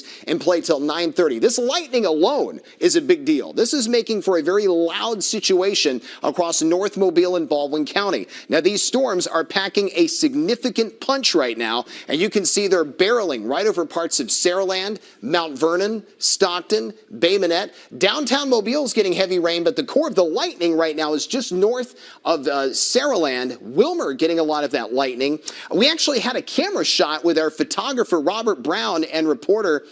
warnings in play till 9:30. This lightning alone is a big deal. This is making for a very loud situation across North Mobile and Baldwin County. Now, these storms are packing a significant punch right now, and you can see they're barreling right over parts of Saraland, Mount Vernon, Stockton, Bay Minette. Downtown Mobile is getting heavy rain, but the core of the lightning right now is just north of Saraland. Wilmer getting a lot of that lightning. We actually had a camera shot with our photographer Robert Brown and reporter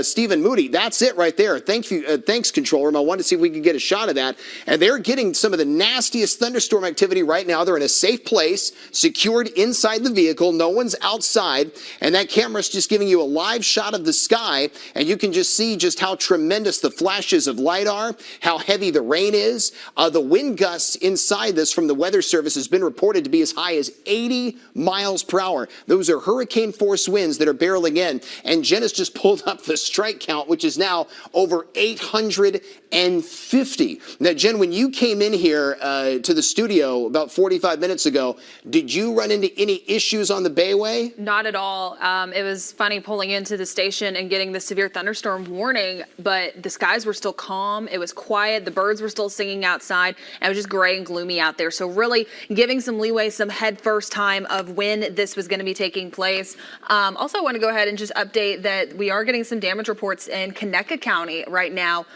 Stephen Moody. That's it right there. Thank you, thanks, control room. I wanted to see if we could get a shot of that. And they're getting some of the nastiest thunderstorm activity right now. They're in a safe place, secured inside the vehicle. No one's outside. And that camera's just giving you a live shot of the sky. And you can just see just how tremendous the flashes of light are, how heavy the rain is. The wind gusts inside this from the Weather Service has been reported to be as high as 80 miles per hour. Those are hurricane force winds that are barreling in. And Jen has just pulled up the strike count, which is now over 850. Now, Jen, when you came in here to the studio about 45 minutes ago, did you run into any issues on the Bayway? Not at all. It was funny pulling into the station and getting the severe thunderstorm warning, but the skies were still calm. It was quiet. The birds were still singing outside. And it was just gray and gloomy out there. So really giving some leeway, some head first time of when this was going to be taking place. Also, I want to go ahead and just update that we are getting some damage reports in Conecuh County right now.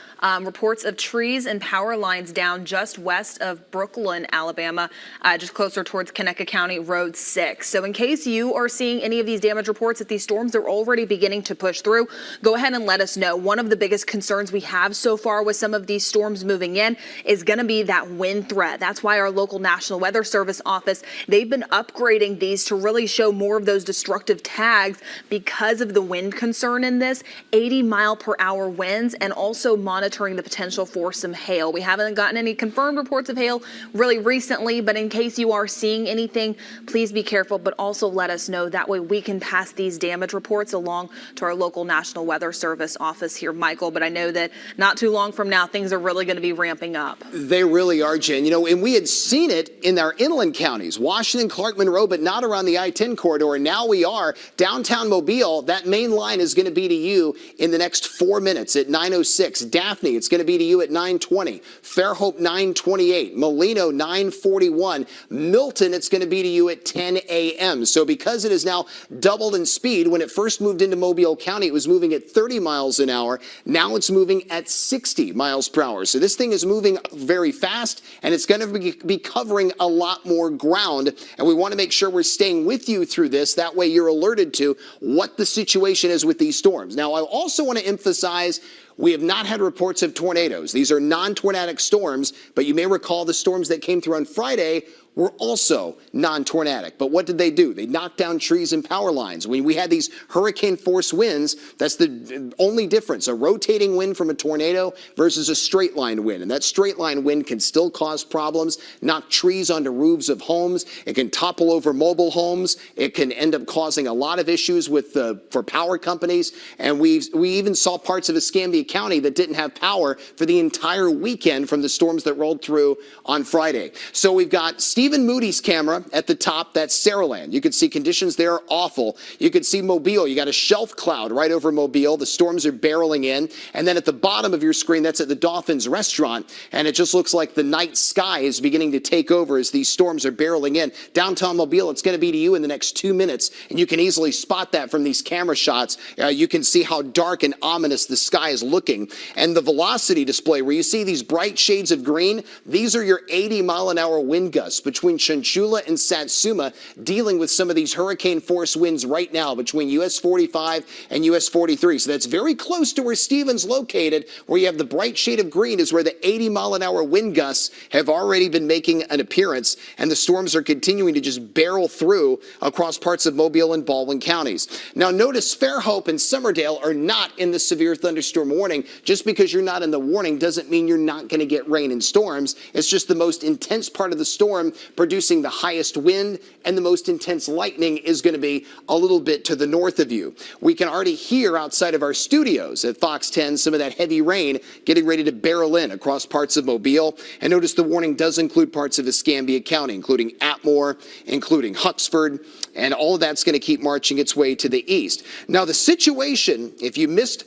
Reports of trees and power lines down just west of Brooklyn, Alabama, just closer towards Conecuh County Road 6. So in case you are seeing any of these damage reports that these storms are already beginning to push through, go ahead and let us know. One of the biggest concerns we have so far with some of these storms moving in is going to be that wind threat. That's why our local National Weather Service office, they've been upgrading these to really show more of those destructive tags because of the wind concern in this. 80-mile-per-hour winds, and also monitoring the potential for some hail. We haven't gotten any confirmed reports of hail really recently, but in case you are seeing anything, please be careful, but also let us know. That way we can pass these damage reports along to our local National Weather Service office here, Michael. But I know that not too long from now, things are really going to be ramping up. They really are, Jen. You know, and we had seen it in our inland counties, Washington, Clark, Monroe, but not around the I-10 corridor. And now we are downtown Mobile. That main line is going to be to you in the next 4 minutes at 9:06. Daphne, it's going to be to you at 9:20. Fairhope, 9:28. Molino, 9:41. Milton, it's going to be to you at 10 a.m. So because it is now doubled in speed, when it first moved into Mobile County, it was moving at 30 miles an hour. Now it's moving at 60 miles per hour. So this thing is moving very fast, and it's going to be covering a lot more ground. And we want to make sure we're staying with you through this. That way you're alerted to what the situation is with these storms. Now, I also want to emphasize we have not had reports of tornadoes. These are non-tornadic storms, but you may recall the storms that came through on Friday were also non-tornadic. But what did they do? They knocked down trees and power lines. When we had these hurricane force winds, that's the only difference, a rotating wind from a tornado versus a straight line wind. And that straight line wind can still cause problems, knock trees onto roofs of homes. It can topple over mobile homes. It can end up causing a lot of issues with for power companies. And we even saw parts of Escambia County that didn't have power for the entire weekend from the storms that rolled through on Friday. So we've got Stephen Moody's camera at the top. That's Saraland. You can see conditions there are awful. You can see Mobile. You got a shelf cloud right over Mobile. The storms are barreling in. And then at the bottom of your screen, that's at the Dolphins restaurant. And it just looks like the night sky is beginning to take over as these storms are barreling in. Downtown Mobile, it's going to be to you in the next 2 minutes. And you can easily spot that from these camera shots. You can see how dark and ominous the sky is looking. And the velocity display, where you see these bright shades of green, these are your 80-mile-an-hour wind gusts between Chunchula and Satsuma, dealing with some of these hurricane force winds right now between US 45 and US 43. So that's very close to where Stephen's located, where you have the bright shade of green is where the 80-mile-an-hour wind gusts have already been making an appearance, and the storms are continuing to just barrel through across parts of Mobile and Baldwin counties. Now notice Fairhope and Summerdale are not in the severe thunderstorm warning. Just because you're not in the warning doesn't mean you're not going to get rain and storms. It's just the most intense part of the storm producing the highest wind, and the most intense lightning is going to be a little bit to the north of you. We can already hear outside of our studios at Fox 10 some of that heavy rain getting ready to barrel in across parts of Mobile. And notice the warning does include parts of Escambia County, including Atmore, including Huxford, And all of that's going to keep marching its way to the east. Now, the situation, if you missed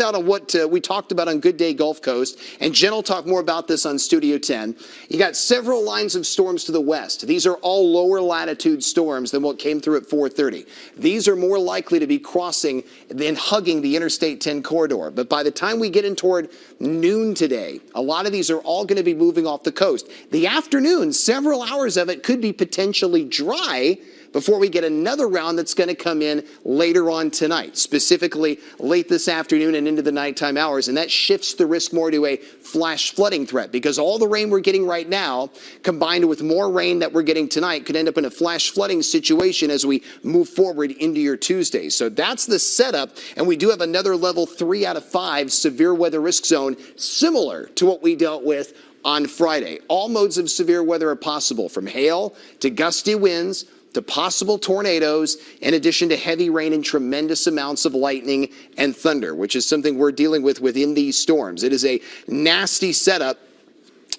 out on what we talked about on Good Day Gulf Coast, and Jen will talk more about this on Studio 10, you got several lines of storms to the west. These are all lower latitude storms than what came through at 4:30. These are more likely to be crossing than hugging the Interstate 10 corridor. But by the time we get in toward noon today, a lot of these are all going to be moving off the coast. The afternoon, several hours of it could be potentially dry before we get another round that's going to come in later on tonight, specifically late this afternoon and into the nighttime hours. And that shifts the risk more to a flash flooding threat, because all the rain we're getting right now, combined with more rain that we're getting tonight, could end up in a flash flooding situation as we move forward into your Tuesday. So that's the setup. And we do have another level 3 out of 5 severe weather risk zone, similar to what we dealt with on Friday. All modes of severe weather are possible, from hail to gusty winds to possible tornadoes, in addition to heavy rain and tremendous amounts of lightning and thunder, which is something we're dealing with within these storms. It is a nasty setup.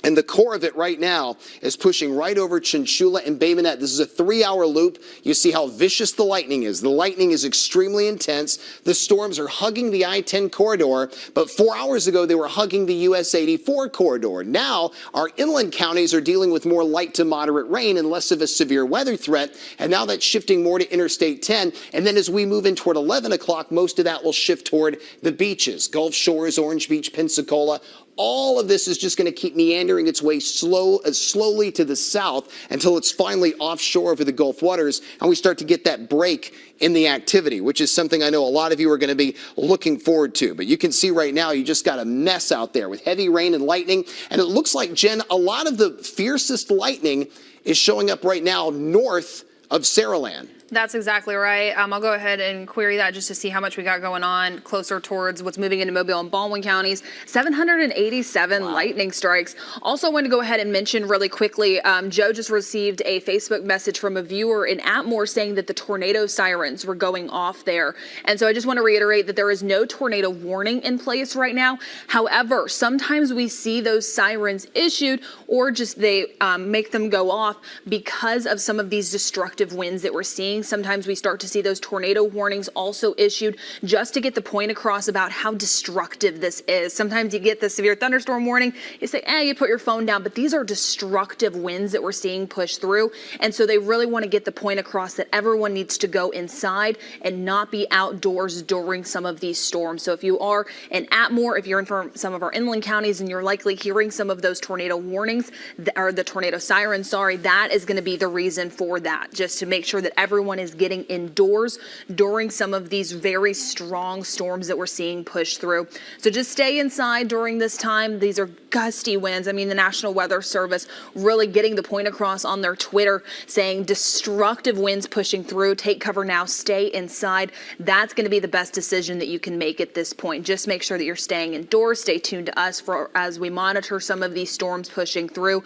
And the core of it right now is pushing right over Chinchula and Bay Minette. This is a 3-hour loop. You see how vicious the lightning is. The lightning is extremely intense. The storms are hugging the I-10 corridor, but 4 hours ago they were hugging the US 84 corridor. Now our inland counties are dealing with more light to moderate rain and less of a severe weather threat. And now that's shifting more to Interstate 10. And then as we move in toward 11 o'clock, most of that will shift toward the beaches, Gulf Shores, Orange Beach, Pensacola. All of this is just going to keep meandering its way slowly to the south until it's finally offshore over the Gulf waters, and we start to get that break in the activity, which is something I know a lot of you are going to be looking forward to. But you can see right now, you just got a mess out there with heavy rain and lightning. And it looks like, Jen, a lot of the fiercest lightning is showing up right now north of Saraland. That's exactly right. I'll go ahead and query that just to see how much we got going on closer towards what's moving into Mobile and Baldwin counties. 787 lightning strikes. Also want to go ahead and mention really quickly, Joe just received a Facebook message from a viewer in Atmore saying that the tornado sirens were going off there. And so I just want to reiterate that there is no tornado warning in place right now. However, sometimes we see those sirens issued, or just they make them go off because of some of these destructive winds that we're seeing. Sometimes we start to see those tornado warnings also issued just to get the point across about how destructive this is. Sometimes you get the severe thunderstorm warning, you say, you put your phone down, but these are destructive winds that we're seeing push through. And so they really want to get the point across that everyone needs to go inside and not be outdoors during some of these storms. So if you are in Atmore, if you're in some of our inland counties and you're likely hearing some of those tornado warnings, or the tornado sirens, that is going to be the reason for that, just to make sure that everyone is getting indoors during some of these very strong storms that we're seeing push through. So just stay inside during this time. These are gusty winds. I mean, the National Weather Service really getting the point across on their Twitter saying destructive winds pushing through. Take cover now, stay inside. That's going to be the best decision that you can make at this point. Just make sure that you're staying indoors. Stay tuned to us as we monitor some of these storms pushing through.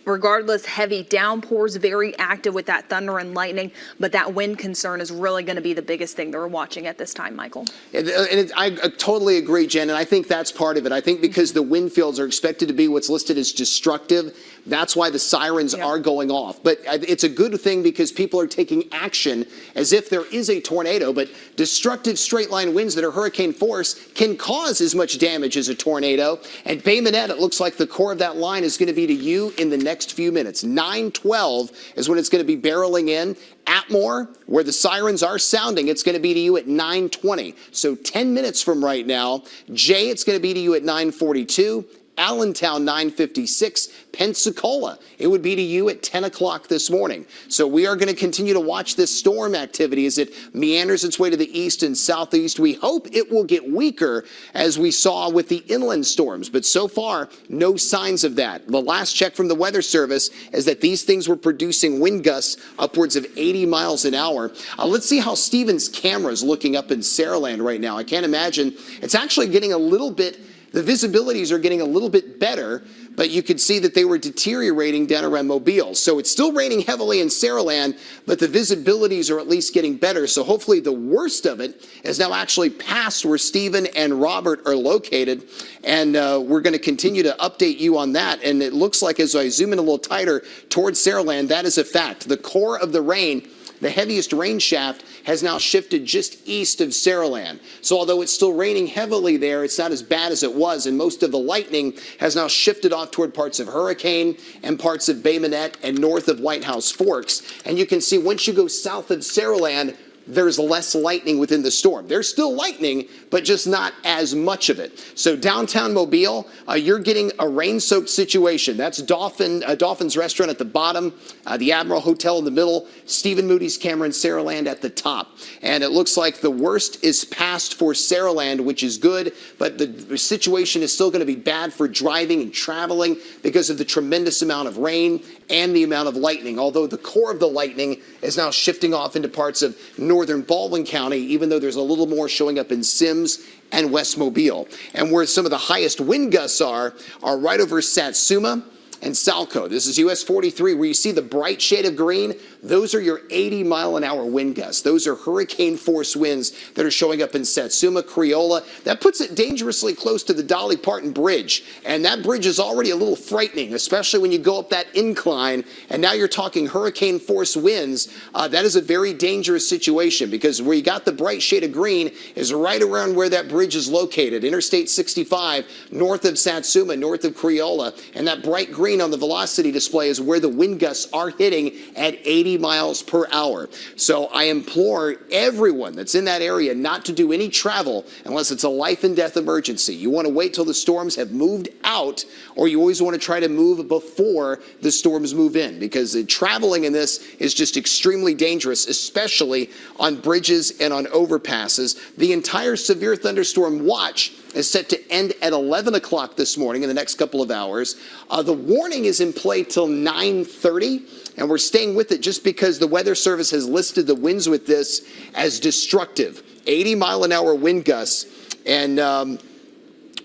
Regardless, heavy downpours, very active with that thunder and lightning, but that wind concern is really going to be the biggest thing that we're watching at this time, Michael. I totally agree, Jen, and I think that's part of it. I think because the wind fields are expected to be what's listed as destructive, that's why the sirens are going off. But it's a good thing because people are taking action as if there is a tornado, but destructive straight line winds that are hurricane force can cause as much damage as a tornado. And Bay Minette, it looks like the core of that line is going to be to you in the next few minutes. 9:12 is when it's going to be barreling in. Atmore, where the sirens are sounding, it's going to be to you at 9:20. So 10 minutes from right now. Jay, it's going to be to you at 9:42. Allentown, 9:56. Pensacola, it would be to you at 10 o'clock this morning. So we are going to continue to watch this storm activity as it meanders its way to the east and southeast. We hope it will get weaker as we saw with the inland storms, but so far, no signs of that. The last check from the Weather Service is that these things were producing wind gusts upwards of 80 miles an hour. Let's see how Stephen's camera is looking up in Saraland right now. I can't imagine. It's actually getting a little bit. The visibilities are getting a little bit better, but you could see that they were deteriorating down around Mobile. So it's still raining heavily in Saraland, but the visibilities are at least getting better. So hopefully the worst of it is now actually past where Stephen and Robert are located. And we're going to continue to update you on that. And it looks like as I zoom in a little tighter towards Saraland, that is a fact. The core of the rain the heaviest rain shaft has now shifted just east of Saraland. So although it's still raining heavily there, it's not as bad as it was, and most of the lightning has now shifted off toward parts of Hurricane and parts of Bay Minette and north of White House Forks. And you can see once you go south of Saraland, there's less lightning within the storm. There's still lightning, but just not as much of it. So downtown Mobile, you're getting a rain-soaked situation. That's Dolphin's Restaurant at the bottom, the Admiral Hotel in the middle, Stephen Moody's Cameron Saraland at the top. And it looks like the worst is past for Saraland, which is good, but the situation is still going to be bad for driving and traveling because of the tremendous amount of rain and the amount of lightning, although the core of the lightning is now shifting off into parts of northern Baldwin County, even though there's a little more showing up in Sims and West Mobile. And where some of the highest wind gusts are right over Satsuma and Salco. This is US 43, where you see the bright shade of green. Those are your 80-mile-an-hour wind gusts. Those are hurricane force winds that are showing up in Satsuma, Creola. That puts it dangerously close to the Dolly Parton Bridge. And that bridge is already a little frightening, especially when you go up that incline. And now you're talking hurricane force winds. That is a very dangerous situation, because where you got the bright shade of green is right around where that bridge is located. Interstate 65, north of Satsuma, north of Creola. And that bright green on the velocity display is where the wind gusts are hitting at 80 miles per hour. So I implore everyone that's in that area not to do any travel unless it's a life and death emergency. You want to wait till the storms have moved out, or you always want to try to move before the storms move in, because traveling in this is just extremely dangerous, especially on bridges and on overpasses. The entire severe thunderstorm watch is set to end at 11 o'clock this morning in the next couple of hours. The warning is in play till 9:30, and we're staying with it just because the Weather Service has listed the winds with this as destructive. 80-mile-an-hour wind gusts. And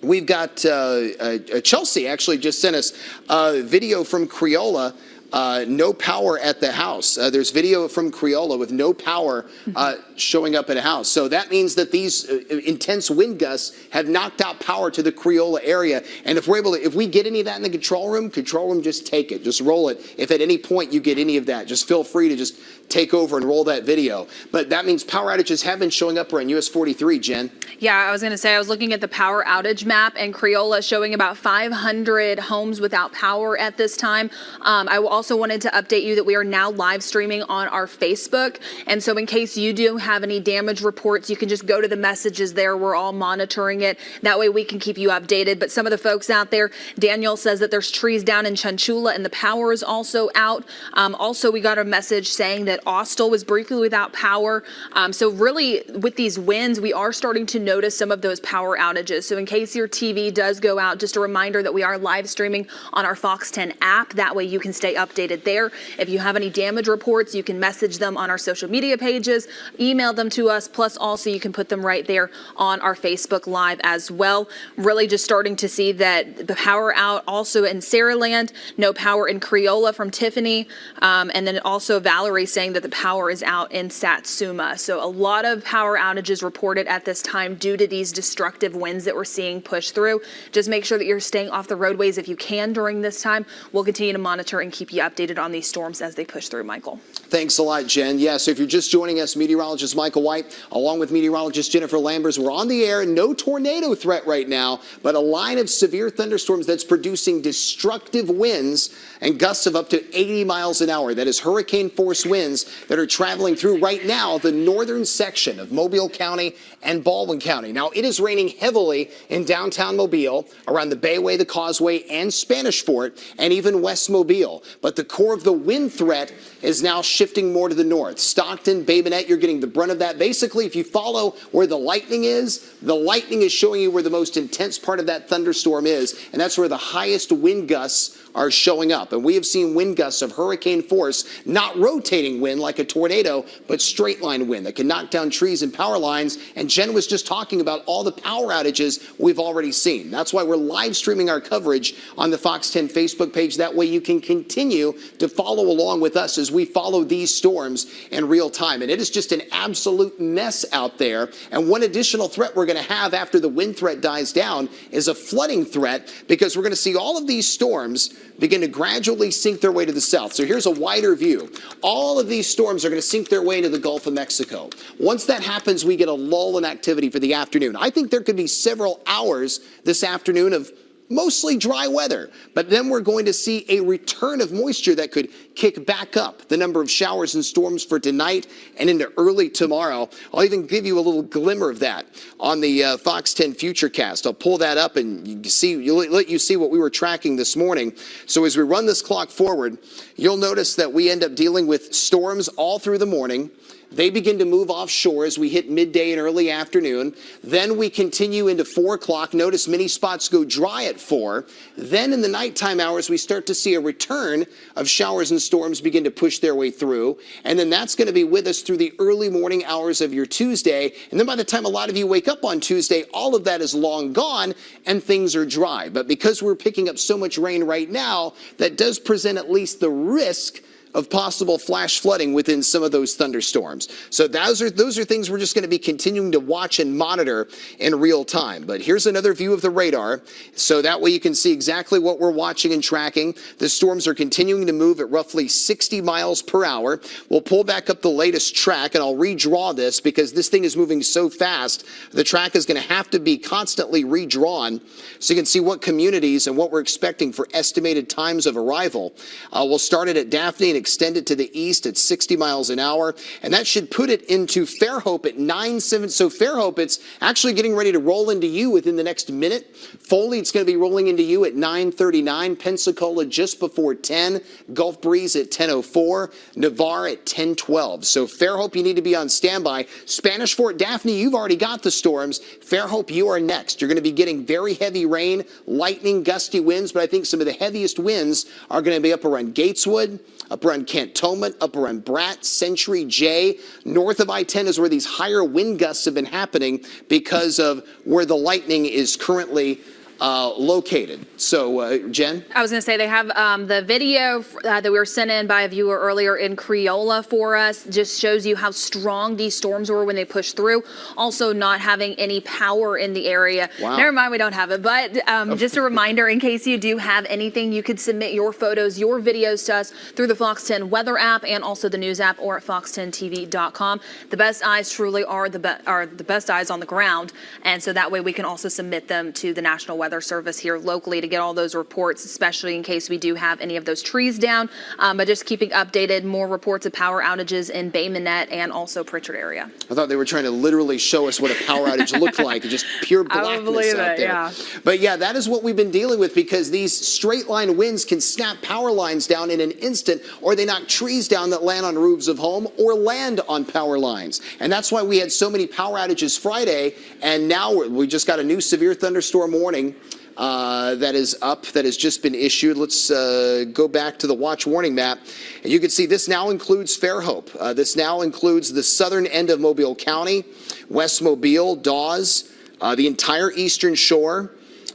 we've got Chelsea actually just sent us a video from Creola. No power at the house. There's video from Creola with no power showing up at a house. So that means that these intense wind gusts have knocked out power to the Creola area. And if we get any of that in the control room, just take it, just roll it. If at any point you get any of that, just feel free to just take over and roll that video. But that means power outages have been showing up around US 43, Jen. Yeah, I was going to say, I was looking at the power outage map, and Creola showing about 500 homes without power at this time. I also wanted to update you that we are now live streaming on our Facebook. And so in case you do have any damage reports, you can just go to the messages there. We're all monitoring it. That way we can keep you updated. But some of the folks out there, Daniel says that there's trees down in Chanchula and the power is also out. Also, we got a message saying that Austell was briefly without power. So really, with these winds, we are starting to notice some of those power outages. So in case your TV does go out, just a reminder that we are live streaming on our Fox 10 app. That way you can stay updated there. If you have any damage reports, you can message them on our social media pages, email them to us, plus also you can put them right there on our Facebook Live as well. Really just starting to see that the power out also in Saraland, no power in Creola from Tiffany, and then also Valerie saying that the power is out in Satsuma. So a lot of power outages reported at this time due to these destructive winds that we're seeing push through. Just make sure that you're staying off the roadways if you can during this time. We'll continue to monitor and keep you updated on these storms as they push through, Michael. Thanks a lot, Jen. Yeah, so if you're just joining us, meteorologist Michael White, along with meteorologist Jennifer Lambers, we're on the air. No tornado threat right now, but a line of severe thunderstorms that's producing destructive winds and gusts of up to 80 miles an hour. That is hurricane force winds that are traveling through right now the northern section of Mobile County and Baldwin County. Now, it is raining heavily in downtown Mobile, around the Bayway, the Causeway, and Spanish Fort, and even West Mobile. But the core of the wind threat is now shifting more to the north. Stockton, Bay Minette, you're getting the brunt of that. Basically, if you follow where the lightning is showing you where the most intense part of that thunderstorm is, and that's where the highest wind gusts are showing up. And we have seen wind gusts of hurricane force, not rotating wind like a tornado, but straight line wind that can knock down trees and power lines. And Jen was just talking about all the power outages we've already seen. That's why we're live streaming our coverage on the Fox 10 Facebook page. That way you can continue continue to follow along with us as we follow these storms in real time. And it is just an absolute mess out there. And one additional threat we're going to have after the wind threat dies down is a flooding threat, because we're going to see all of these storms begin to gradually sink their way to the south. So here's a wider view. All of these storms are going to sink their way into the Gulf of Mexico. Once that happens, we get a lull in activity for the afternoon. I think there could be several hours this afternoon of mostly dry weather, but then we're going to see a return of moisture that could kick back up the number of showers and storms for tonight and into early tomorrow. I'll even give you a little glimmer of that on the Fox 10 Futurecast. I'll pull that up and let you see what we were tracking this morning. So as we run this clock forward, you'll notice that we end up dealing with storms all through the morning. They begin to move offshore as we hit midday and early afternoon. Then we continue into 4 o'clock. Notice many spots go dry at 4. Then in the nighttime hours, we start to see a return of showers and storms begin to push their way through. And then that's going to be with us through the early morning hours of your Tuesday. And then by the time a lot of you wake up on Tuesday, all of that is long gone and things are dry. But because we're picking up so much rain right now, that does present at least the risk of possible flash flooding within some of those thunderstorms. So those are things we're just going to be continuing to watch and monitor in real time. But here's another view of the radar, so that way you can see exactly what we're watching and tracking. The storms are continuing to move at roughly 60 miles per hour. We'll pull back up the latest track, and I'll redraw this because this thing is moving so fast. The track is going to have to be constantly redrawn so you can see what communities and what we're expecting for estimated times of arrival. We'll start it at Daphne and extend it to the east at 60 miles an hour, and that should put it into Fairhope at 9/7. So Fairhope, it's actually getting ready to roll into you within the next minute. Foley, it's going to be rolling into you at 9:39. Pensacola just before 10. Gulf Breeze at 10:04. Navarre at 10:12. So Fairhope, you need to be on standby. Spanish Fort Daphne, you've already got the storms. Fairhope, you are next. You're going to be getting very heavy rain, lightning, gusty winds, but I think some of the heaviest winds are going to be up around Gateswood, up around Cantonment, up around Bratt, Century, Jay. North of I-10 is where these higher wind gusts have been happening because of where the lightning is currently located. So, Jen? I was going to say they have the video that we were sent in by a viewer earlier in Criolla for us. Just shows you how strong these storms were when they pushed through. Also not having any power in the area. Wow. Never mind, we don't have it. But just a reminder, in case you do have anything, you could submit your photos, your videos to us through the Fox 10 weather app and also the news app or at fox10tv.com. The best eyes truly are the best eyes on the ground. And so that way we can also submit them to the National Weather Service here locally to get all those reports, especially in case we do have any of those trees down. But just keeping updated, more reports of power outages in Bay Minette and also Pritchard area. I thought they were trying to literally show us what a power outage looked like, just pure blackness out there. Yeah. But yeah, that is what we've been dealing with, because these straight line winds can snap power lines down in an instant, or they knock trees down that land on roofs of home or land on power lines. And that's why we had so many power outages Friday, and now we just got a new severe thunderstorm warning that is up, that has just been issued. Let's go back to the watch warning map, and you can see this now includes Fairhope. This now includes the southern end of Mobile County, West Mobile, Dawes, the entire eastern shore,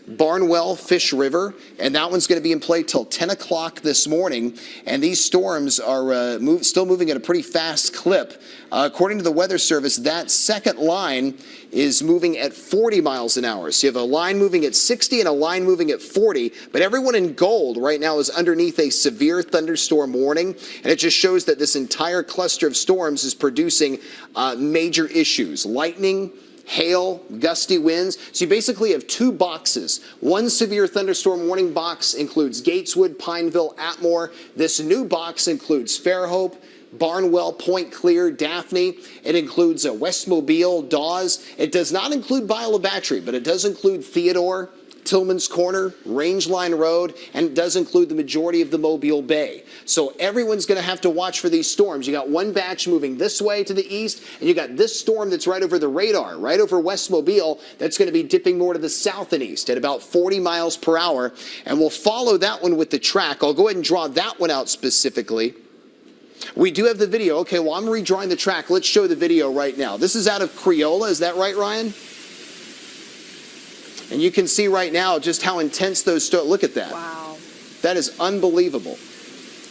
Barnwell, Fish River, and that one's going to be in play till 10 o'clock this morning. And these storms are still moving at a pretty fast clip. According to the Weather Service, that second line is moving at 40 miles an hour. So you have a line moving at 60 and a line moving at 40. But everyone in gold right now is underneath a severe thunderstorm warning. And it just shows that this entire cluster of storms is producing major issues. Lightning, hail, gusty winds. So you basically have two boxes. One severe thunderstorm warning box includes Gateswood, Pineville, Atmore. This new box includes Fairhope, Barnwell, Point Clear, Daphne. It includes West Mobile, Dawes. It does not include Biola Battery, but it does include Theodore, Tillman's Corner, Range Line Road, and it does include the majority of the Mobile Bay. So everyone's going to have to watch for these storms. You got one batch moving this way to the east, and you got this storm that's right over the radar, right over West Mobile, that's going to be dipping more to the south and east at about 40 miles per hour. And we'll follow that one with the track. I'll go ahead and draw that one out specifically. We do have the video. Okay, well, I'm redrawing the track. Let's show the video right now. This is out of Criolla. Is that right, Ryan? And you can see right now just how intense those storms. Look at that. Wow. That is unbelievable.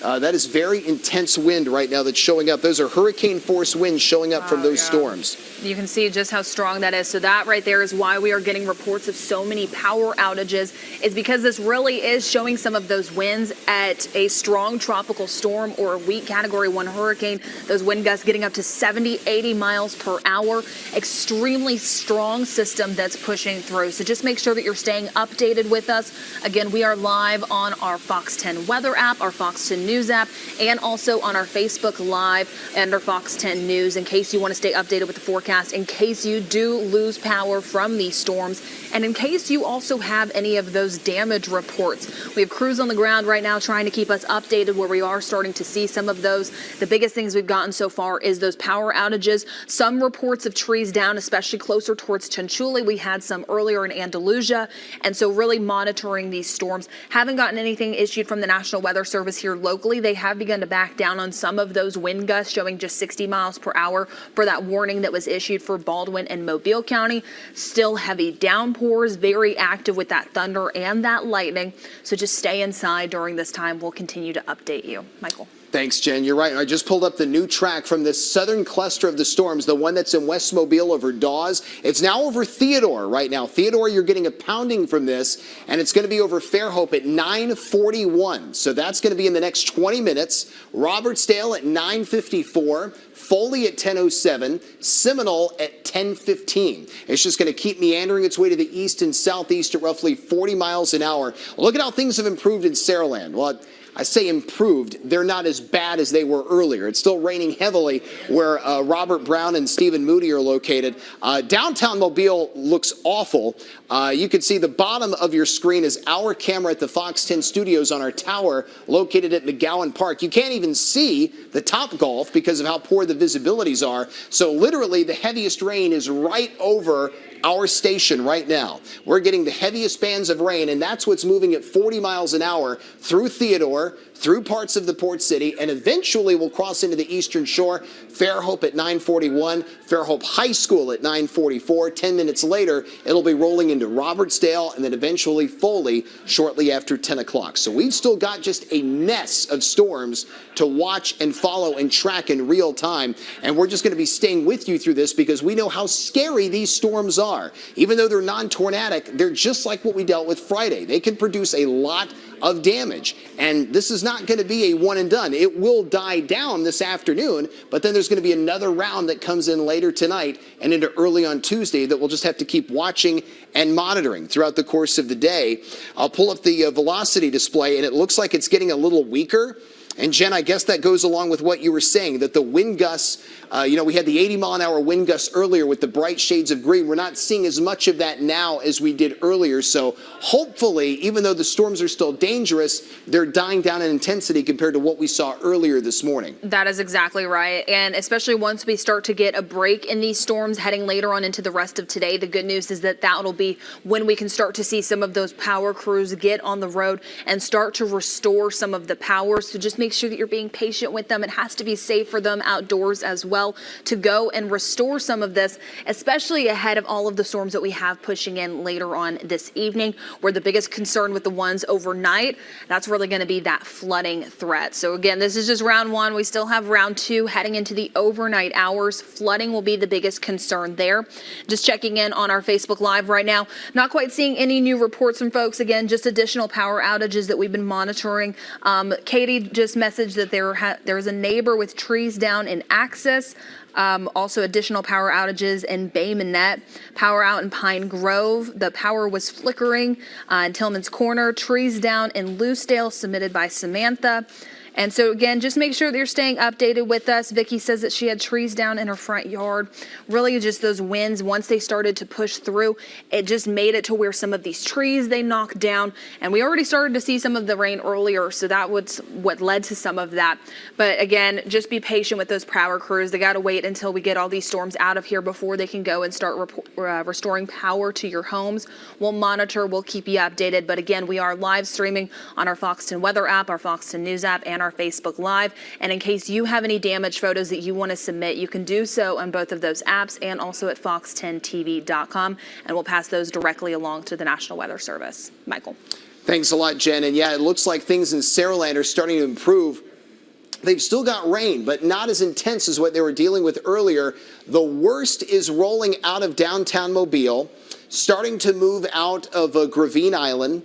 That is very intense wind right now that's showing up. Those are hurricane force winds showing up from those storms. You can see just how strong that is. So that right there is why we are getting reports of so many power outages, is because this really is showing some of those winds at a strong tropical storm or a weak Category 1 hurricane. Those wind gusts getting up to 70, 80 miles per hour. Extremely strong system that's pushing through. So just make sure that you're staying updated with us. Again, we are live on our Fox 10 weather app, our Fox 10 News app, and also on our Facebook Live and our Fox 10 News in case you want to stay updated with the forecast, in case you do lose power from these storms, and in case you also have any of those damage reports. We have crews on the ground right now trying to keep us updated where we are starting to see some of those. The biggest things we've gotten so far is those power outages. Some reports of trees down, especially closer towards Chanchuli. We had some earlier in Andalusia, and so really monitoring these storms. Haven't gotten anything issued from the National Weather Service here locally. They have begun to back down on some of those wind gusts, showing just 60 miles per hour for that warning that was issued for Baldwin and Mobile County. Still heavy downpours, very active with that thunder and that lightning. So just stay inside during this time. We'll continue to update you. Michael. Thanks, Jen. You're right. I just pulled up the new track from this southern cluster of the storms, the one that's in West Mobile over Dawes. It's now over Theodore right now. Theodore, you're getting a pounding from this, and it's going to be over Fairhope at 9:41. So that's going to be in the next 20 minutes. Robertsdale at 9:54. Foley at 10:07, Seminole at 10:15. It's just going to keep meandering its way to the east and southeast at roughly 40 miles an hour. Look at how things have improved in Saraland. Well, I say improved. They're not as bad as they were earlier. It's still raining heavily where Robert Brown and Stephen Moody are located. Downtown Mobile looks awful. You can see the bottom of your screen is our camera at the Fox 10 studios on our tower located at McGowan Park. You can't even see the Topgolf because of how poor the visibilities are. So literally the heaviest rain is right over our station right now. We're getting the heaviest bands of rain, and that's what's moving at 40 miles an hour through Theodore, through parts of the port city, and eventually will cross into the eastern shore. Fairhope at 9:41, Fairhope High School at 9:44. 10 minutes later, it'll be rolling into Robertsdale and then eventually Foley shortly after 10 o'clock. So we've still got just a mess of storms to watch and follow and track in real time. And we're just going to be staying with you through this because we know how scary these storms are. Even though they're non-tornadic, they're just like what we dealt with Friday. They can produce a lot of damage. And this is not going to be a one and done. It will die down this afternoon, but then there's going to be another round that comes in later tonight and into early on Tuesday that we'll just have to keep watching and monitoring throughout the course of the day. I'll pull up the velocity display, and it looks like it's getting a little weaker. And Jen, I guess that goes along with what you were saying, that the wind gusts, we had the 80-mile-an-hour wind gusts earlier with the bright shades of green. We're not seeing as much of that now as we did earlier. So hopefully, even though the storms are still dangerous, they're dying down in intensity compared to what we saw earlier this morning. That is exactly right. And especially once we start to get a break in these storms heading later on into the rest of today, the good news is that that'll be when we can start to see some of those power crews get on the road and start to restore some of the power. So just make sure that you're being patient with them. It has to be safe for them outdoors as well to go and restore some of this, especially ahead of all of the storms that we have pushing in later on this evening, where the biggest concern with the ones overnight, that's really going to be that flooding threat. So again, this is just round one. We still have round two heading into the overnight hours. Flooding will be the biggest concern there. Just checking in on our Facebook Live right now. Not quite seeing any new reports from folks. Again, just additional power outages that we've been monitoring. Katie just message that there was a neighbor with trees down in Axis. Also additional power outages in Bay Minette, power out in Pine Grove. The power was flickering in Tillman's Corner. Trees down in Loosedale, submitted by Samantha. And so again, just make sure that you're staying updated with us. Vicki says that she had trees down in her front yard. Really just those winds, once they started to push through, it just made it to where some of these trees they knocked down. And we already started to see some of the rain earlier, so that was what led to some of that. But again, just be patient with those power crews. They got to wait until we get all these storms out of here before they can go and start restoring power to your homes. We'll monitor, we'll keep you updated. But again, we are live streaming on our Fox 10 weather app, our Fox 10 News app, and our Facebook Live. And in case you have any damage photos that you want to submit, you can do so on both of those apps and also at fox10tv.com. And we'll pass those directly along to the National Weather Service. Michael. Thanks a lot, Jen. And yeah, it looks like things in Saraland are starting to improve They've still got rain, but not as intense as what they were dealing with earlier. The worst is rolling out of downtown Mobile, starting to move out of Gravine Island.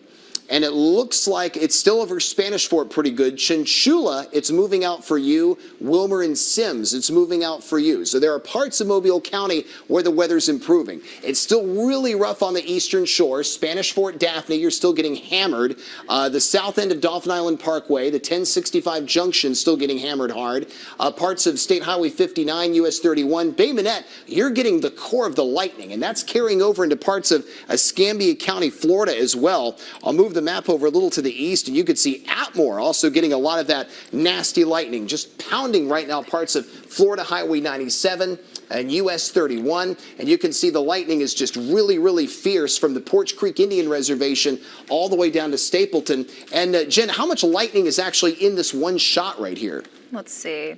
And it looks like it's still over Spanish Fort pretty good. Chinchula, it's moving out for you. Wilmer and Sims, it's moving out for you. So there are parts of Mobile County where the weather's improving. It's still really rough on the eastern shore. Spanish Fort, Daphne, you're still getting hammered. The south end of Dauphin Island Parkway, the 1065 junction, still getting hammered hard. Parts of State Highway 59, US 31, Bay Minette, you're getting the core of the lightning, and that's carrying over into parts of Escambia County, Florida as well. I'll move the map over a little to the east, and you could see Atmore also getting a lot of that nasty lightning, just pounding right now parts of Florida Highway 97 and US 31, and you can see the lightning is just really, really fierce from the Porch Creek Indian Reservation all the way down to Stapleton. And Jen, how much lightning is actually in this one shot right here? Let's see.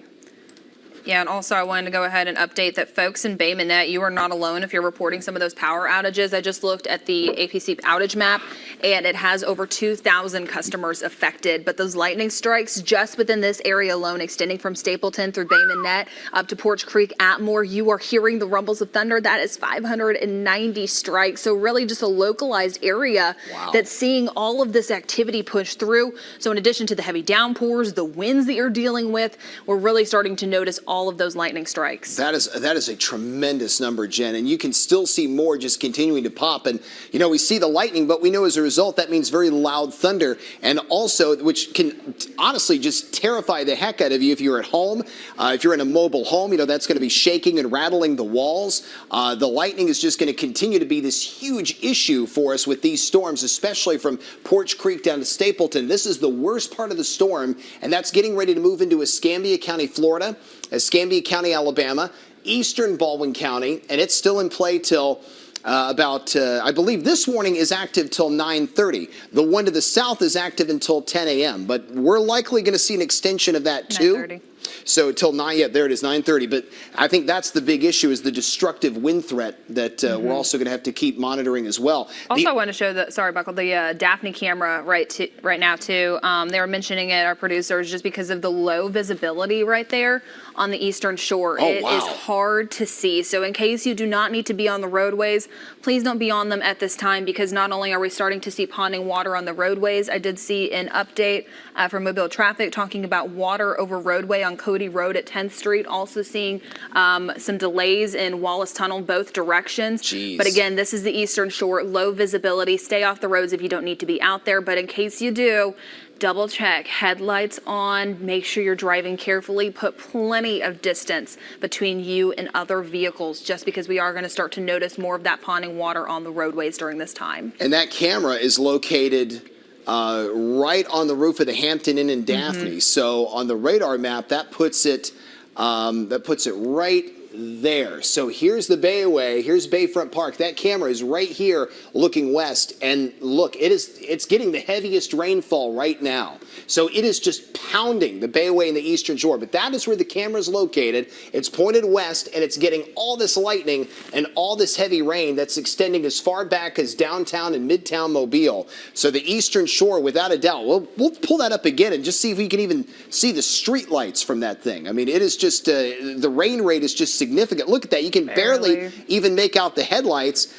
Yeah, and also I wanted to go ahead and update that folks in Bay Minette, you are not alone if you're reporting some of those power outages. I just looked at the APC outage map, and it has over 2,000 customers affected. But those lightning strikes just within this area alone, extending from Stapleton through Bay Minette up to Porch Creek, Atmore, you are hearing the rumbles of thunder. That is 590 strikes. So really just a localized area that's seeing all of this activity push through. So in addition to the heavy downpours, the winds that you're dealing with, we're really starting to notice all of those lightning strikes. That is a tremendous number, Jen, and you can still see more just continuing to pop. And you know, we see the lightning, but we know as a result that means very loud thunder, and also which can honestly just terrify the heck out of you if you're at home. If you're in a mobile home, you know that's going to be shaking and rattling the walls. The lightning is just going to continue to be this huge issue for us with these storms, especially from Porch Creek down to Stapleton. This is the worst part of the storm, and that's getting ready to move into Escambia County, Florida, Escambia County, Alabama, eastern Baldwin County, and it's still in play till I believe this warning is active till 9:30. The one to the south is active until 10 a.m., but we're likely going to see an extension of that too. 9:30. So till 9, yeah, there it is, 9:30. But I think that's the big issue is the destructive wind threat that we're also going to have to keep monitoring as well. Also, I want to show the Daphne camera right now too. They were mentioning it, our producers, just because of the low visibility right there on the eastern shore. It is hard to see. So in case you do not need to be on the roadways, please don't be on them at this time, because not only are we starting to see ponding water on the roadways, I did see an update from Mobile Traffic talking about water over roadway on Cody Road at 10th Street, also seeing some delays in Wallace Tunnel both directions. Jeez. But again, this is the eastern shore, low visibility. Stay off the roads if you don't need to be out there. But in case you do, double check, headlights on, make sure you're driving carefully, put plenty of distance between you and other vehicles, just because we are going to start to notice more of that ponding water on the roadways during this time. And that camera is located right on the roof of the Hampton Inn in Daphne. So on the radar map, that puts it right there. So here's the Bayway, here's Bayfront Park. That camera is right here looking west, and look, it's getting the heaviest rainfall right now. So it is just pounding the Bayway and the eastern shore, but that is where the camera is located. It's pointed west, and it's getting all this lightning and all this heavy rain that's extending as far back as downtown and midtown Mobile. So the eastern shore, without a doubt, we'll pull that up again and just see if we can even see the street lights from that thing. I mean, it is just, the rain rate is just significant. Look at that. You can barely even make out the headlights.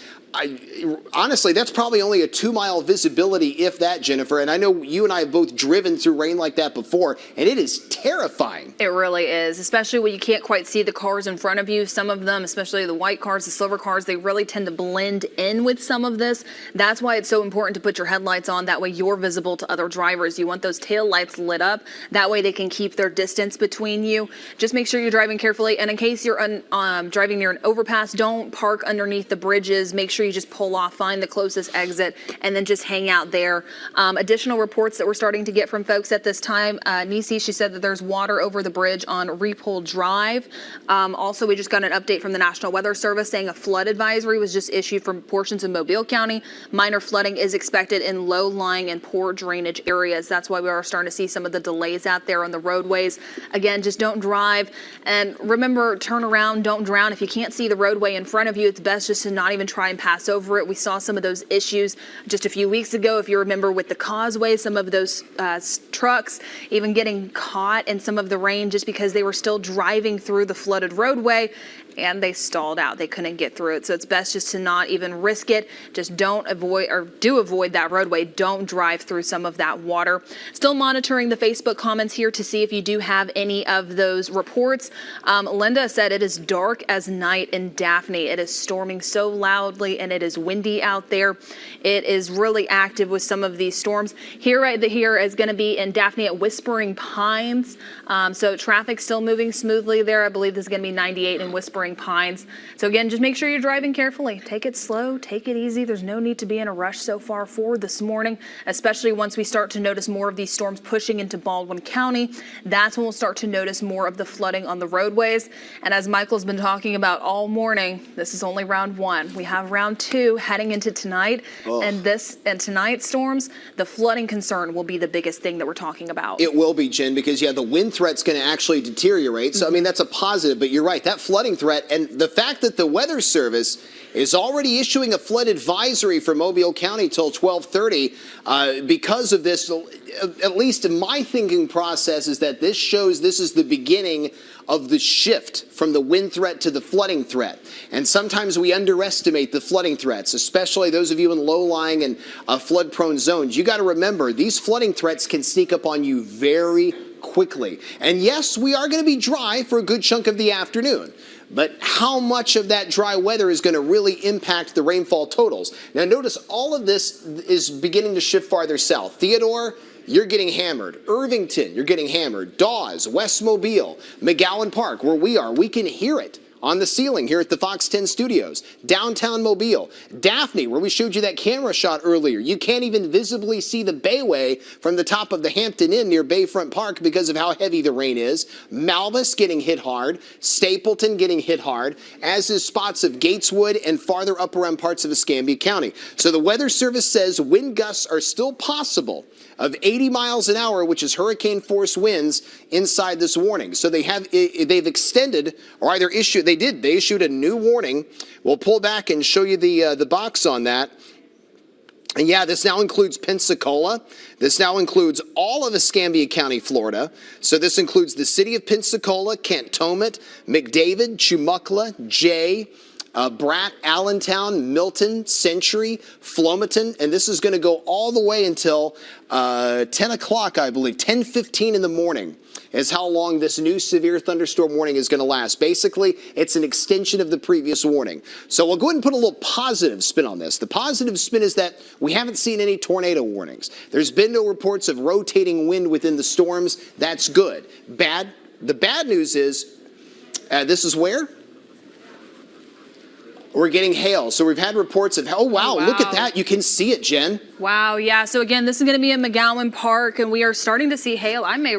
Honestly, that's probably only a 2-mile visibility, if that, Jennifer. And I know you and I have both driven through rain like that before, and it is terrifying. It really is, especially when you can't quite see the cars in front of you. Some of them, especially the white cars, the silver cars, they really tend to blend in with some of this. That's why it's so important to put your headlights on. That way you're visible to other drivers. You want those tail lights lit up. That way they can keep their distance between you. Just make sure you're driving carefully. And in case you're driving near an overpass, don't park underneath the bridges. Make sure you just pull off, find the closest exit, and then just hang out there. Additional reports that we're starting to get from folks at this time. Nisi, she said that there's water over the bridge on Repole Drive. Also, we just got an update from the National Weather Service saying a flood advisory was just issued from portions of Mobile County. Minor flooding is expected in low-lying and poor drainage areas. That's why we are starting to see some of the delays out there on the roadways. Again, just don't drive. And remember, turn around, don't drown. If you can't see the roadway in front of you, it's best just to not even try and pass pass over it. We saw some of those issues just a few weeks ago, if you remember, with the causeway, some of those trucks even getting caught in some of the rain just because they were still driving through the flooded roadway and they stalled out. They couldn't get through it. So it's best just to not even risk it. Just don't avoid, or do avoid that roadway. Don't drive through some of that water. Still monitoring the Facebook comments here to see if you do have any of those reports. Linda said it is dark as night in Daphne. It is storming so loudly and it is windy out there. It is really active with some of these storms. Here is going to be in Daphne at Whispering Pines. So traffic still moving smoothly there. I believe this is going to be 98 in Whispering Pines. So again, just make sure you're driving carefully. Take it slow, take it easy. There's no need to be in a rush so far for this morning, especially once we start to notice more of these storms pushing into Baldwin County. That's when we'll start to notice more of the flooding on the roadways. And as Michael's been talking about all morning, this is only round one. We have round two heading into tonight. And tonight's storms, the flooding concern will be the biggest thing that we're talking about. It will be, Jen, because the wind threat's going to actually deteriorate. So, I mean, that's a positive, but you're right. That flooding threat and the fact that the Weather Service is already issuing a flood advisory for Mobile County till 12:30 because of this, at least in my thinking process, is that this shows this is the beginning of the shift from the wind threat to the flooding threat. And sometimes we underestimate the flooding threats, especially those of you in low-lying and flood-prone zones. You got to remember, these flooding threats can sneak up on you very quickly. And yes, we are going to be dry for a good chunk of the afternoon. But how much of that dry weather is going to really impact the rainfall totals? Now notice all of this is beginning to shift farther south. Theodore, you're getting hammered. Irvington, you're getting hammered. Dawes, West Mobile, McGowan Park, where we are, we can hear it on the ceiling here at the Fox 10 studios. Downtown Mobile. Daphne, where we showed you that camera shot earlier. You can't even visibly see the Bayway from the top of the Hampton Inn near Bayfront Park because of how heavy the rain is. Malvis getting hit hard. Stapleton getting hit hard, as is spots of Gateswood and farther up around parts of Escambia County. So the Weather Service says wind gusts are still possible of 80 miles an hour, which is hurricane force winds inside this warning. So they've extended, or either issued, they issued a new warning. We'll pull back and show you the box on that. And yeah, this now includes Pensacola. This now includes all of Escambia County, Florida. So this includes the city of Pensacola, Cantonment, McDavid, Chumuckla, Jay, Bratt, Allentown, Milton, Century, Flomaton, and this is going to go all the way until 10 o'clock, I believe, 10:15 in the morning is how long this new severe thunderstorm warning is going to last. Basically, it's an extension of the previous warning. So we'll go ahead and put a little positive spin on this. The positive spin is that we haven't seen any tornado warnings. There's been no reports of rotating wind within the storms. That's good. The bad news is, this is where? We're getting hail. So we've had reports of, oh wow, look at that. You can see it, Jen. Wow, yeah. So again, this is going to be in McGowan Park, and we are starting to see hail. I may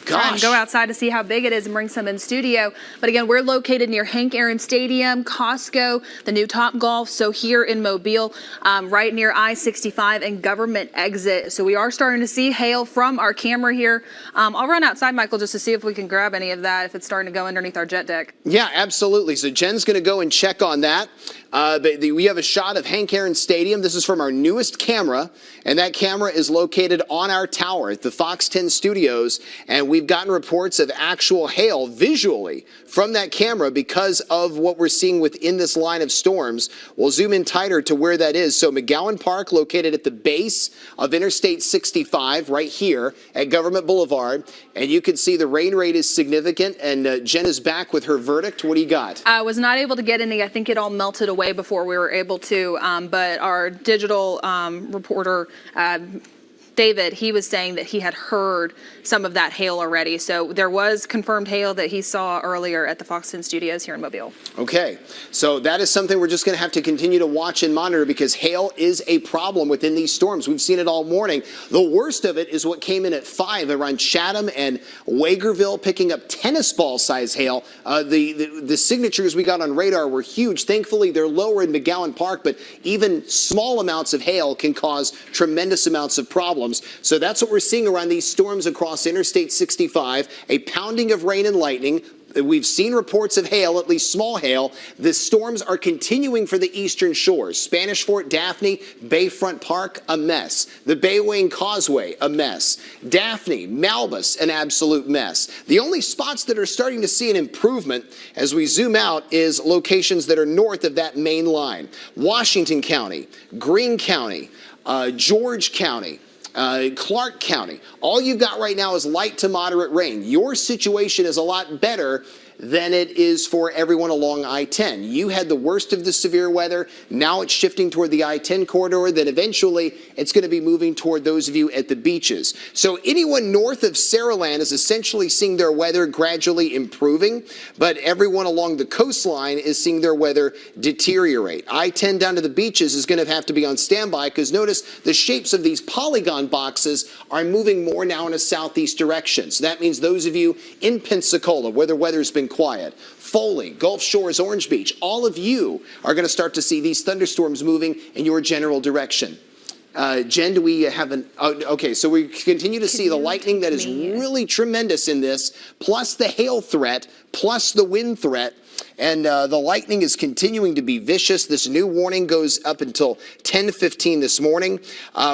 try and go outside to see how big it is and bring some in studio. But again, we're located near Hank Aaron Stadium, Costco, the new Top Golf. So here in Mobile, right near I-65 and Government Exit. So we are starting to see hail from our camera here. I'll run outside, Michael, just to see if we can grab any of that, if it's starting to go underneath our jet deck. Yeah, absolutely. So Jen's going to go and check on that. We have a shot of Hank Aaron Stadium. This is from our newest camera, and that camera is located on our tower at the Fox 10 studios, and we've gotten reports of actual hail visually from that camera because of what we're seeing within this line of storms. We'll zoom in tighter to where that is. So McGowan Park, located at the base of Interstate 65, right here at Government Boulevard, and you can see the rain rate is significant, and Jen is back with her verdict. What do you got? I was not able to get any. I think it all melted away before we were able to, but our digital reporter, David, he was saying that he had heard some of that hail already. So there was confirmed hail that he saw earlier at the Fox 10 studios here in Mobile. Okay, so that is something we're just going to have to continue to watch and monitor because hail is a problem within these storms. We've seen it all morning. The worst of it is what came in at 5 around Chatham and Wagerville, picking up tennis ball size hail. The signatures we got on radar were huge. Thankfully, they're lower in McGowan Park, but even small amounts of hail can cause tremendous amounts of problems. So that's what we're seeing around these storms across Interstate 65, a pounding of rain and lightning, We've seen reports of hail, at least small hail. The storms are continuing for the eastern shores. Spanish Fort, Daphne, Bayfront Park, a mess. The Bayway and Causeway, a mess. Daphne, Malbus, an absolute mess. The only spots that are starting to see an improvement as we zoom out is locations that are north of that main line. Washington County, Greene County, George County, Clark County. All you've got right now is light to moderate rain. Your situation is a lot better than it is for everyone along I-10. You had the worst of the severe weather. Now it's shifting toward the I-10 corridor. Then eventually it's going to be moving toward those of you at the beaches. So anyone north of Saraland is essentially seeing their weather gradually improving, but everyone along the coastline is seeing their weather deteriorate. I-10 down to the beaches is going to have to be on standby because notice the shapes of these polygon boxes are moving more now in a southeast direction. So that means those of you in Pensacola, where the weather's been quiet, Foley, Gulf Shores, Orange Beach, all of you are going to start to see these thunderstorms moving in your general direction. Jen, do we have an... okay, so we continue to see the lightning that is really tremendous in this, plus the hail threat, plus the wind threat. And the lightning is continuing to be vicious. This new warning goes up until 10:15 this morning.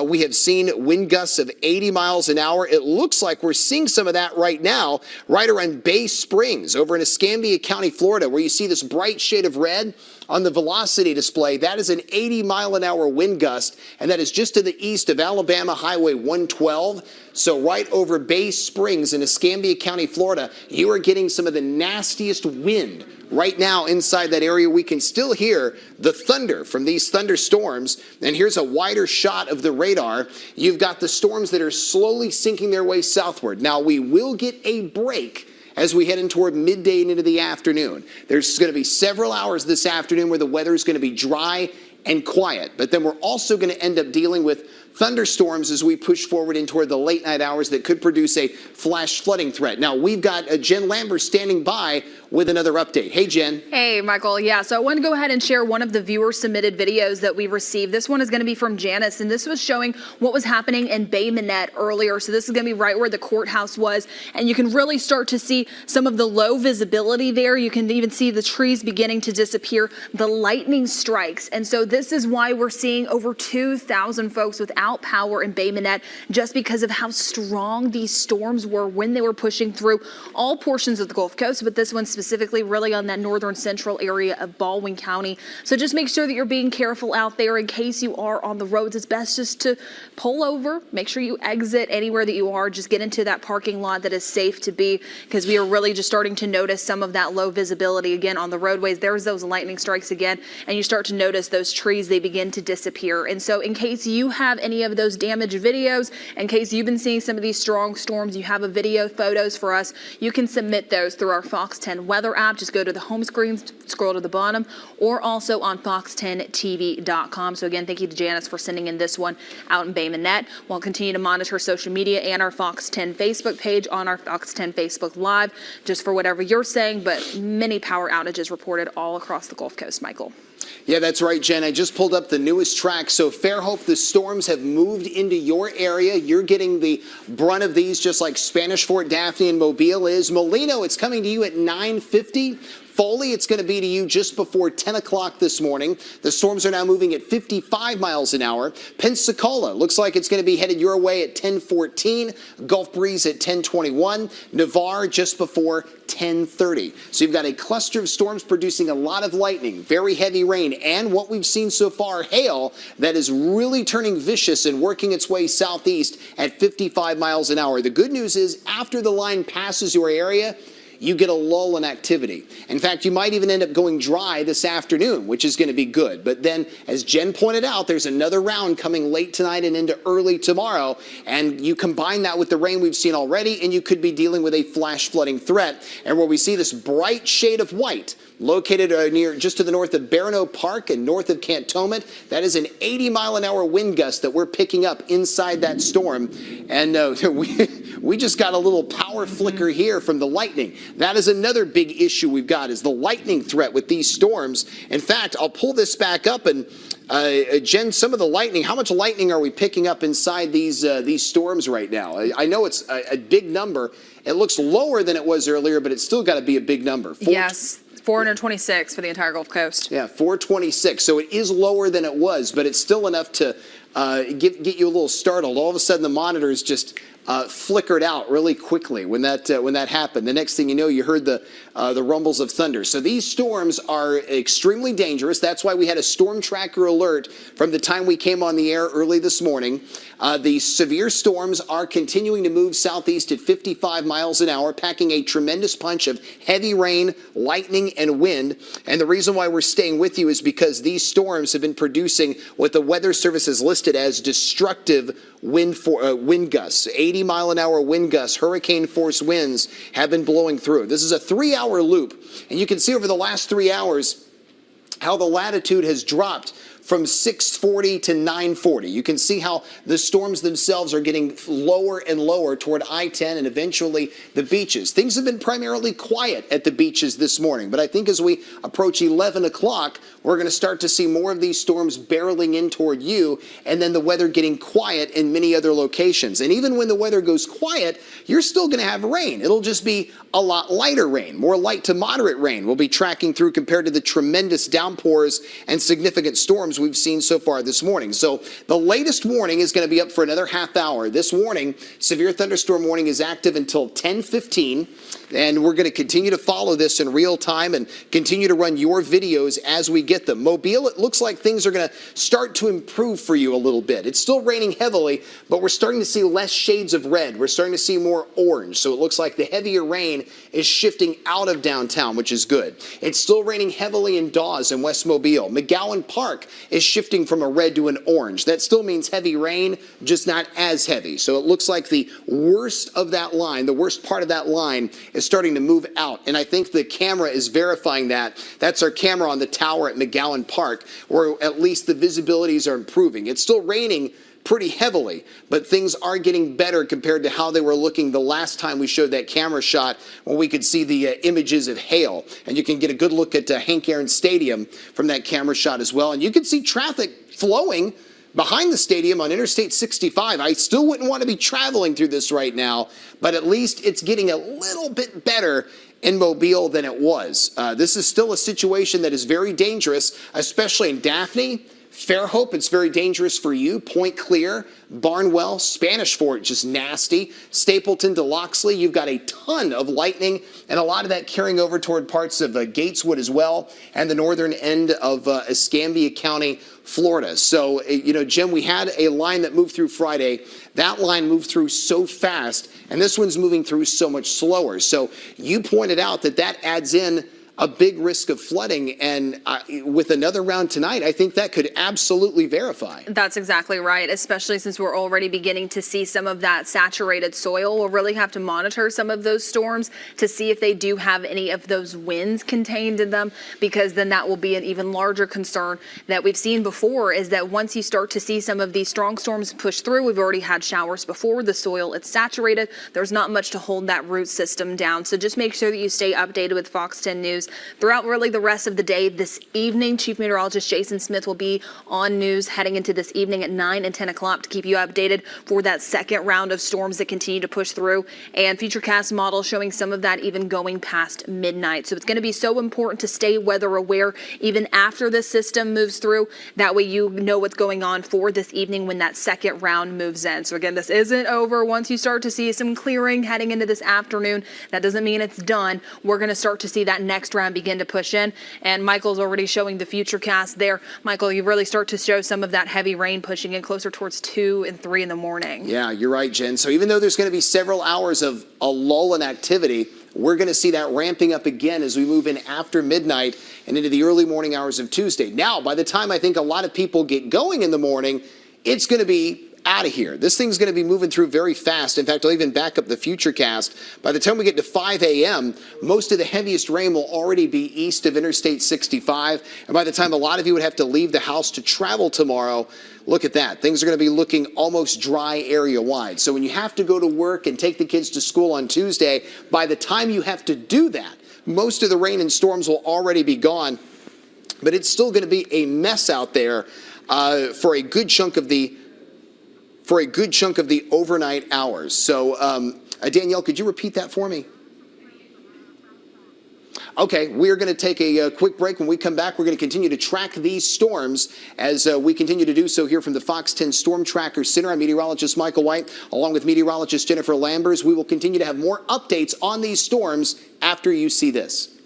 We have seen wind gusts of 80 miles an hour. It looks like we're seeing some of that right now, right around Bay Springs over in Escambia County, Florida, where you see this bright shade of red on the velocity display. That is an 80-mile-an-hour wind gust, and that is just to the east of Alabama Highway 112. So right over Bay Springs in Escambia County, Florida, you are getting some of the nastiest wind right now inside that area. We can still hear the thunder from these thunderstorms. And here's a wider shot of the radar. You've got the storms that are slowly sinking their way southward. Now, we will get a break as we head in toward midday and into the afternoon. There's going to be several hours this afternoon where the weather is going to be dry and quiet. But then we're also going to end up dealing with thunderstorms as we push forward in toward the late night hours that could produce a flash flooding threat. Now, we've got Jen Lambert standing by with another update. Hey, Jen. Hey, Michael. Yeah, so I want to go ahead and share one of the viewer submitted videos that we received. This one is going to be from Janice, and this was showing what was happening in Bay Minette earlier. So this is going to be right where the courthouse was, and you can really start to see some of the low visibility there. You can even see the trees beginning to disappear, the lightning strikes. And so this is why we're seeing over 2,000 folks without power in Bay Minette, just because of how strong these storms were when they were pushing through all portions of the Gulf Coast, but this one specifically really on that northern central area of Baldwin County. So just make sure that you're being careful out there in case you are on the roads. It's best just to pull over, make sure you exit anywhere that you are, just get into that parking lot that is safe to be, because we are really just starting to notice some of that low visibility again on the roadways. There's those lightning strikes again, and you start to notice those trees, they begin to disappear. And so in case you have any of those damaged videos, in case you've been seeing some of these strong storms, you have a video, photos for us, you can submit those through our Fox 10 weather app. Just go to the home screen, scroll to the bottom, or also on fox10tv.com. So again, thank you to Janice for sending in this one out in Bay Minette. We'll continue to monitor social media and our Fox 10 Facebook page on our Fox 10 Facebook Live, just for whatever you're saying, but many power outages reported all across the Gulf Coast, Michael. Yeah, that's right, Jen. I just pulled up the newest track. So Fairhope, the storms have moved into your area. You're getting the brunt of these, just like Spanish Fort, Daphne, and Mobile is. Molino, it's coming to you at 9:50. Foley, it's going to be to you just before 10 o'clock this morning. The storms are now moving at 55 miles an hour. Pensacola looks like it's going to be headed your way at 10:14. Gulf Breeze at 10:21. Navarre just before 10:30. So you've got a cluster of storms producing a lot of lightning, very heavy rain, and what we've seen so far, hail, that is really turning vicious and working its way southeast at 55 miles an hour. The good news is after the line passes your area, you get a lull in activity. In fact, you might even end up going dry this afternoon, which is going to be good. But then, as Jen pointed out, there's another round coming late tonight and into early tomorrow. And you combine that with the rain we've seen already, and you could be dealing with a flash flooding threat. And where we see this bright shade of white, located near just to the north of Barano Park and north of Cantonment. That is an 80-mile-an-hour wind gust that we're picking up inside that storm. And we just got a little power flicker here from the lightning. That is another big issue we've got, is the lightning threat with these storms. In fact, I'll pull this back up and Jen, some of the lightning, how much lightning are we picking up inside these storms right now? I know it's a big number. It looks lower than it was earlier, but it's still got to be a big number. Yes, 426 for the entire Gulf Coast. Yeah, 426. So it is lower than it was, but it's still enough to get you a little startled. All of a sudden, the monitors just flickered out really quickly when that happened. The next thing you know, you heard the rumbles of thunder. So these storms are extremely dangerous. That's why we had a storm tracker alert from the time we came on the air early this morning. The severe storms are continuing to move southeast at 55 miles an hour, packing a tremendous punch of heavy rain, lightning, and wind. And the reason why we're staying with you is because these storms have been producing what the Weather Service has listed as destructive wind gusts. 80-mile-an-hour wind gusts, hurricane-force winds have been blowing through. This is a 3-hour loop, and you can see over the last 3 hours how the latitude has dropped from 640 to 940. You can see how the storms themselves are getting lower and lower toward I-10 and eventually the beaches. Things have been primarily quiet at the beaches this morning, but I think as we approach 11 o'clock, we're going to start to see more of these storms barreling in toward you, and then the weather getting quiet in many other locations. And even when the weather goes quiet, you're still going to have rain. It'll just be a lot lighter rain. More light to moderate rain we'll be tracking through compared to the tremendous downpours and significant storms we've seen so far this morning. So the latest warning is going to be up for another half hour. This warning, severe thunderstorm warning, is active until 10:15, and we're going to continue to follow this in real time and continue to run your videos as we get them. Mobile, it looks like things are going to start to improve for you a little bit. It's still raining heavily, but we're starting to see less shades of red. We're starting to see more orange. So it looks like the heavier rain is shifting out of downtown, which is good. It's still raining heavily in Dawes and West Mobile. McGowan Park is shifting from a red to an orange. That still means heavy rain, just not as heavy. So it looks like the worst of that line, the worst part of that line, is starting to move out. And I think the camera is verifying that. That's our camera on the tower at McGowan Park, where at least the visibilities are improving. It's still raining pretty heavily, but things are getting better compared to how they were looking the last time we showed that camera shot, when we could see the images of hail. And you can get a good look at Hank Aaron Stadium from that camera shot as well. And you can see traffic flowing behind the stadium on Interstate 65. I still wouldn't want to be traveling through this right now, but at least it's getting a little bit better in Mobile than it was. This is still a situation that is very dangerous, especially in Daphne, Fairhope. It's very dangerous for you. Point Clear, Barnwell, Spanish Fort, just nasty. Stapleton to Loxley, you've got a ton of lightning, and a lot of that carrying over toward parts of Gateswood as well, and the northern end of Escambia County, Florida. So, Jim, we had a line that moved through Friday. That line moved through so fast, and this one's moving through so much slower. So you pointed out that adds in a big risk of flooding, and with another round tonight, I think that could absolutely verify. That's exactly right, especially since we're already beginning to see some of that saturated soil. We'll really have to monitor some of those storms to see if they do have any of those winds contained in them, because then that will be an even larger concern that we've seen before, is that once you start to see some of these strong storms push through, we've already had showers before, the soil, it's saturated, there's not much to hold that root system down. So just make sure that you stay updated with Fox 10 News throughout really the rest of the day. This evening, Chief Meteorologist Jason Smith will be on news heading into this evening at 9 and 10 o'clock to keep you updated for that second round of storms that continue to push through, and Futurecast model showing some of that even going past midnight. So it's going to be so important to stay weather aware even after this system moves through. That way you know what's going on for this evening when that second round moves in. So again, this isn't over. Once you start to see some clearing heading into this afternoon, that doesn't mean it's done. We're going to start to see that next round begin to push in, and Michael's already showing the Futurecast there. Michael, you really start to show some of that heavy rain pushing in closer towards 2 and 3 in the morning. Yeah, you're right, Jen. So even though there's going to be several hours of a lull in activity, we're going to see that ramping up again as we move in after midnight and into the early morning hours of Tuesday. Now, by the time I think a lot of people get going in the morning, it's going to be out of here. This thing's going to be moving through very fast. In fact, I'll even back up the futurecast. By the time we get to 5 a.m., most of the heaviest rain will already be east of Interstate 65. And by the time a lot of you would have to leave the house to travel tomorrow, look at that. Things are going to be looking almost dry area-wide. So when you have to go to work and take the kids to school on Tuesday, by the time you have to do that, most of the rain and storms will already be gone. But it's still going to be a mess out there for a good chunk of the overnight hours. So, Danielle, could you repeat that for me? Okay, we're going to take a quick break. When we come back, we're going to continue to track these storms as we continue to do so here from the Fox 10 Storm Tracker Center. I'm meteorologist Michael White, along with meteorologist Jennifer Lambers. We will continue to have more updates on these storms after you see this.